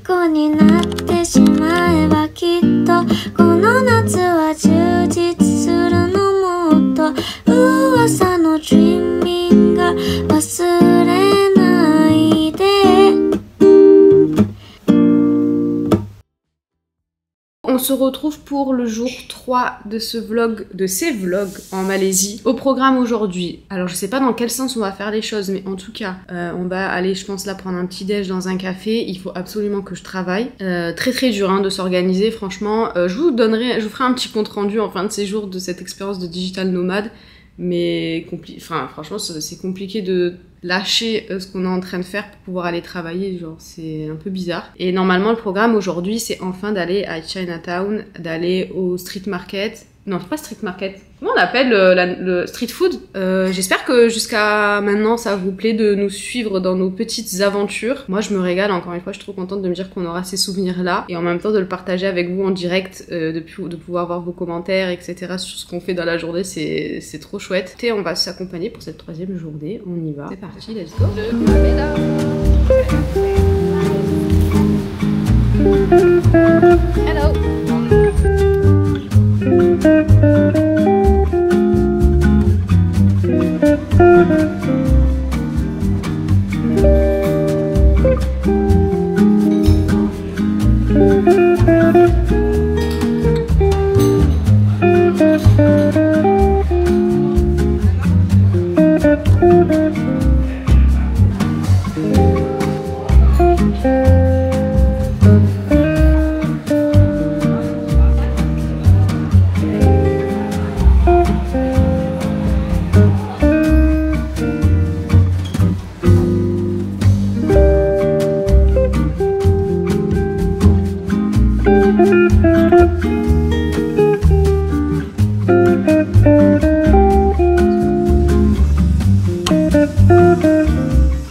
虜になってしまえばきっとこの夏は充実するのもっと噂の Dreaming が忘れないで。On se retrouve pour le jour 3 de ce vlog, de ces vlogs en Malaisie. Au programme aujourd'hui, alors je sais pas dans quel sens on va faire les choses, mais en tout cas, on va aller, je pense là, prendre un petit déj dans un café. Il faut absolument que je travaille. Très dur hein, de s'organiser, franchement. Je vous ferai un petit compte rendu en fin de séjour de cette expérience de digital nomade. Mais franchement, c'est compliqué de lâcher ce qu'on est en train de faire pour pouvoir aller travailler, genre c'est un peu bizarre. Et normalement le programme aujourd'hui c'est enfin d'aller à Chinatown, d'aller au street market, non pas street market, comment on appelle le street food. J'espère que jusqu'à maintenant ça vous plaît de nous suivre dans nos petites aventures. Moi je me régale, encore une fois je suis trop contente de me dire qu'on aura ces souvenirs là et en même temps de le partager avec vous en direct, de pouvoir voir vos commentaires etc sur ce qu'on fait dans la journée, c'est trop chouette. Et on va s'accompagner pour cette 3e journée, on y va. C'est parti, let's go. Hello.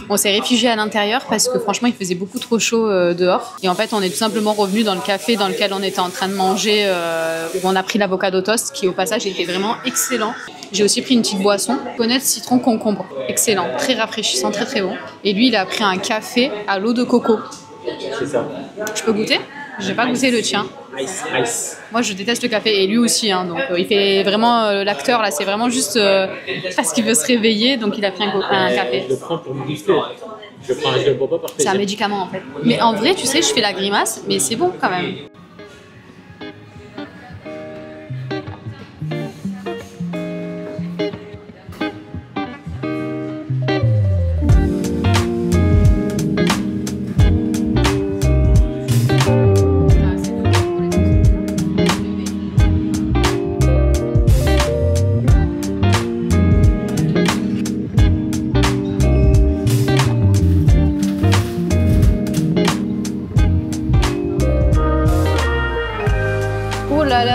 On s'est réfugié à l'intérieur parce que franchement il faisait beaucoup trop chaud dehors et en fait on est tout simplement revenu dans le café dans lequel on était en train de manger où on a pris l'avocado toast qui au passage était vraiment excellent. J'ai aussi pris une petite boisson, connaître citron concombre, excellent, très rafraîchissant, très bon. Et lui il a pris un café à l'eau de coco. C'est ça. Je peux goûter? J'ai pas goûté le tien. Ice. Moi je déteste le café et lui aussi hein, donc il fait vraiment l'acteur là, c'est vraiment juste parce qu'il veut se réveiller donc il a pris un café. Je le prends pour me booster. Je le bois pas par plaisir. C'est un médicament en fait. Mais en vrai tu sais je fais la grimace mais c'est bon quand même.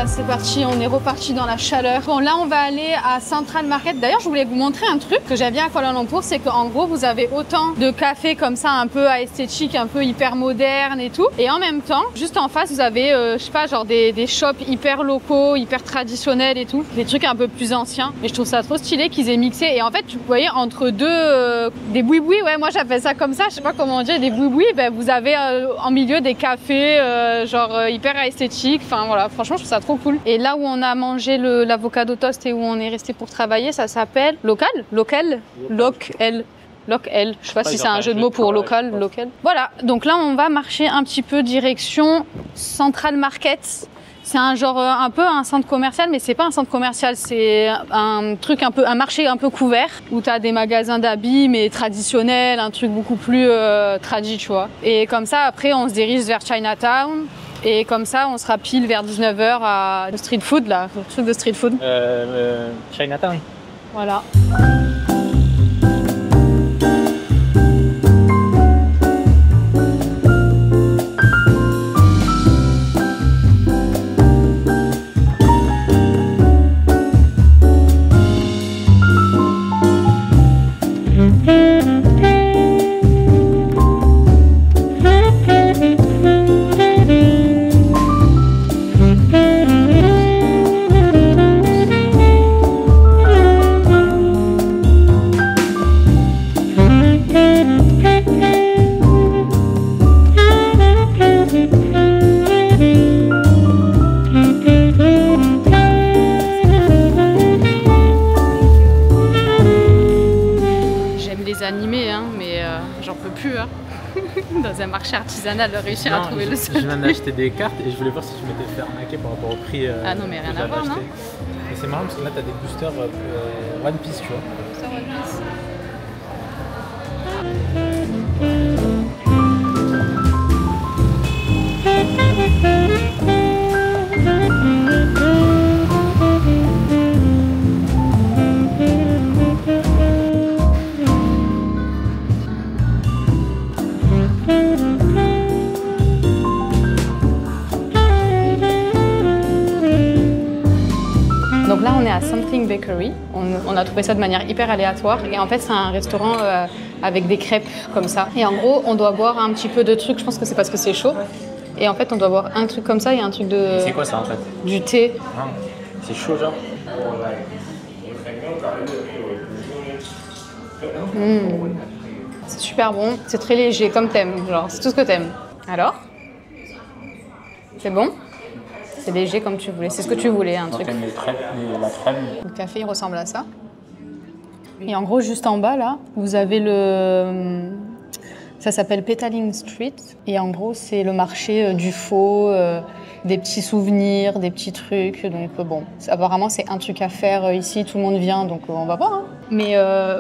C'est parti, on est reparti dans la chaleur. Bon là on va aller à Central Market. D'ailleurs je voulais vous montrer un truc que j'aime bien à Kuala Lumpur, c'est qu'en gros vous avez autant de cafés comme ça un peu esthétiques, un peu hyper modernes et tout. Et en même temps, juste en face vous avez, je sais pas, genre des shops hyper locaux, hyper traditionnels et tout. Des trucs un peu plus anciens. Et je trouve ça trop stylé qu'ils aient mixé. Et en fait vous voyez entre deux, des boui-boui, ouais moi j'appelle ça comme ça, je sais pas comment dire, des boui-boui, ben, vous avez en milieu des cafés genre hyper esthétiques. Enfin voilà, franchement je trouve ça trop cool. Et là où on a mangé l'avocado toast et où on est resté pour travailler, ça s'appelle Local. Je sais pas si c'est un jeu de mots pour local. Voilà, donc là on va marcher un petit peu direction Central Market. C'est un genre un peu un centre commercial, mais c'est pas un centre commercial, c'est un truc un peu, un marché un peu couvert où tu as des magasins d'habits mais traditionnels, un truc beaucoup plus tradi, tu vois. Et comme ça après on se dirige vers Chinatown. Et comme ça, on sera pile vers 19h à le street food, là, le truc de street food. Chinatown. Voilà. Dans un marché artisanal, réussir à trouver le Je viens d'acheter des cartes et je voulais voir si je m'étais fait arnaquer par rapport au prix. Ah non, mais rien à voir, non? Mais c'est marrant parce que là, t'as des boosters One Piece, tu vois. Booster One Piece. Donc là, on est à Something Bakery. On a trouvé ça de manière hyper aléatoire. Et en fait, c'est un restaurant avec des crêpes comme ça. Et en gros, on doit boire un petit peu de trucs. Je pense que c'est parce que c'est chaud. Et en fait, on doit boire un truc comme ça et un truc de... C'est quoi ça en fait? Du thé. Ah, c'est chaud genre. C'est super bon. C'est très léger, comme t'aimes. Genre, c'est tout ce que t'aimes. Alors? C'est bon? C'est léger comme tu voulais. C'est ce que tu voulais, un truc. Les crêpes et la crème. Le café, il ressemble à ça. Et en gros, juste en bas, là, vous avez le... Ça s'appelle Petaling Street. Et en gros, c'est le marché du faux, des petits souvenirs, des petits trucs. Donc bon, apparemment, c'est un truc à faire ici. Tout le monde vient, donc on va voir. Hein. Mais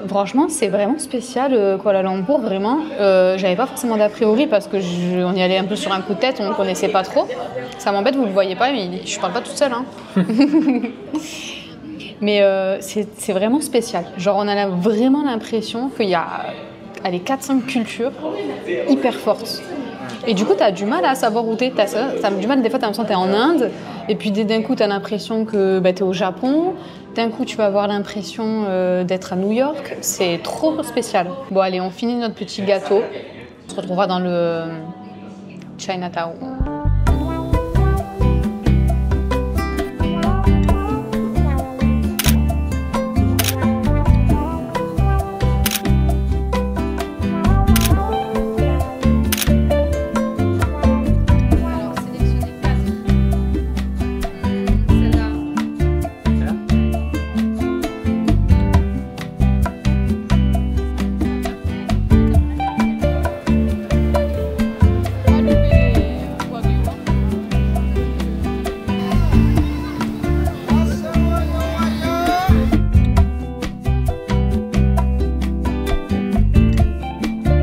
franchement, c'est vraiment spécial, Kuala Lumpur. Vraiment, j'avais pas forcément d'a priori parce que on y allait un peu sur un coup de tête, on ne connaissait pas trop. Ça m'embête, vous le voyez pas, mais je parle pas toute seule. Hein. Mais c'est vraiment spécial. Genre, on a vraiment l'impression qu'il y a... Allez, 4-5 cultures hyper fortes. Et du coup, tu as du mal à savoir où t'es. T'as du mal, des fois, tu as l'impression que tu es en Inde. Et puis, d'un coup, tu as l'impression que tu es au Japon. D'un coup, tu vas avoir l'impression d'être à New York. C'est trop spécial. Bon, allez, on finit notre petit gâteau. On se retrouvera dans le Chinatown.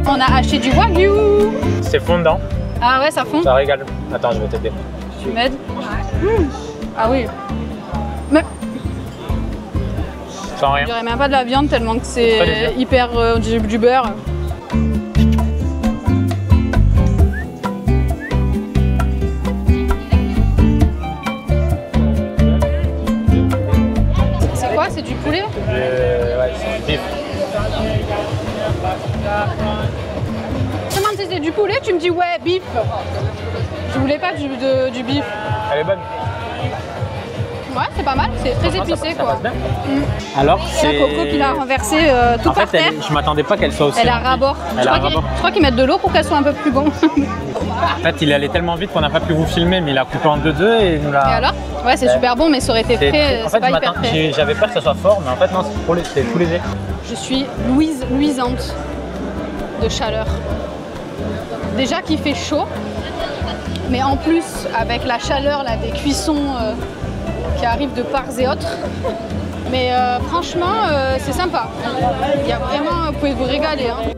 On a acheté du wagyu. C'est fondant. Ah ouais, ça fond. Ça régale. Attends, je vais t'aider. Tu m'aides? Ah oui. Mais Sans rien. je dirais même pas de la viande tellement que c'est hyper du beurre. C'est quoi? C'est du poulet? Ouais, c'est du bif. Je demande si c'est du poulet, tu me dis ouais, bif. Je voulais pas du bif. Elle est bonne. Ouais, c'est pas mal, c'est très Franchement, épicé ça quoi. passe bien. Alors, Et c'est... la Coco qui l'a renversé tout En par fait, terre. je m'attendais pas qu'elle soit aussi... Elle a rabord. Elle a rabord. Je crois qu'ils mettent de l'eau pour qu'elle soit un peu plus bon. En fait, il allait tellement vite qu'on n'a pas pu vous filmer, mais il a coupé en deux et il nous l'a... Et alors? Ouais, c'est super bon, mais ça aurait été frais, En c'est fait, pas hyper frais. j'avais peur que ça soit fort, mais en fait, non, c'est tout léger. Je suis luisante de chaleur. Déjà qu'il fait chaud, mais en plus, avec la chaleur là, des cuissons qui arrivent de part et autres. Mais franchement, c'est sympa. Il y a vraiment, vous pouvez vous régaler. Hein.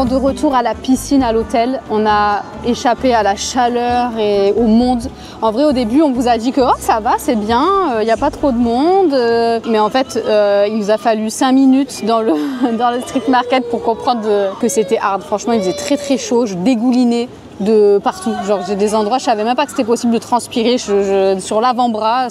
De retour à la piscine à l'hôtel, on a échappé à la chaleur et au monde. En vrai, au début, on vous a dit que oh, ça va, c'est bien, il n'y a pas trop de monde. Mais en fait, il nous a fallu 5 minutes dans le street market pour comprendre que c'était hard. Franchement, il faisait très très chaud, je dégoulinais de partout. Genre j'ai des endroits, je savais même pas que c'était possible de transpirer sur l'avant-bras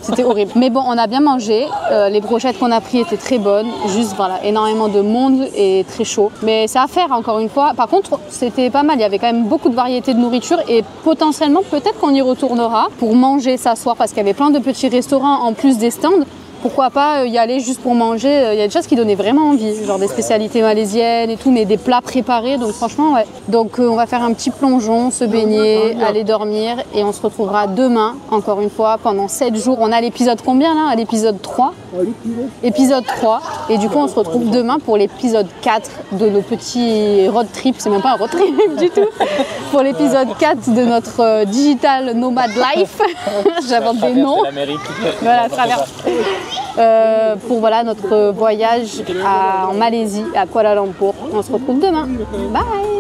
c'était horrible. Mais bon, on a bien mangé, les brochettes qu'on a pris étaient très bonnes, juste voilà, énormément de monde et très chaud. Mais c'est à faire encore une fois. Par contre, c'était pas mal, il y avait quand même beaucoup de variétés de nourriture et potentiellement peut-être qu'on y retournera pour manger, s'asseoir parce qu'il y avait plein de petits restaurants en plus des stands. Pourquoi pas y aller juste pour manger, il y a des choses qui donnaient vraiment envie, genre des spécialités malaisiennes et tout, mais des plats préparés, donc franchement ouais. Donc on va faire un petit plongeon, se baigner, aller dormir et on se retrouvera demain, encore une fois, pendant 7 jours. On a l'épisode combien là? L'épisode 3. Épisode 3, et du coup on se retrouve demain pour l'épisode 4 de nos petits road trips, c'est même pas un road trip du tout, pour l'épisode 4 de notre digital nomad life, j'invente des noms, voilà, travers. Pour voilà, notre voyage en Malaisie, à Kuala Lumpur. On se retrouve demain. Bye!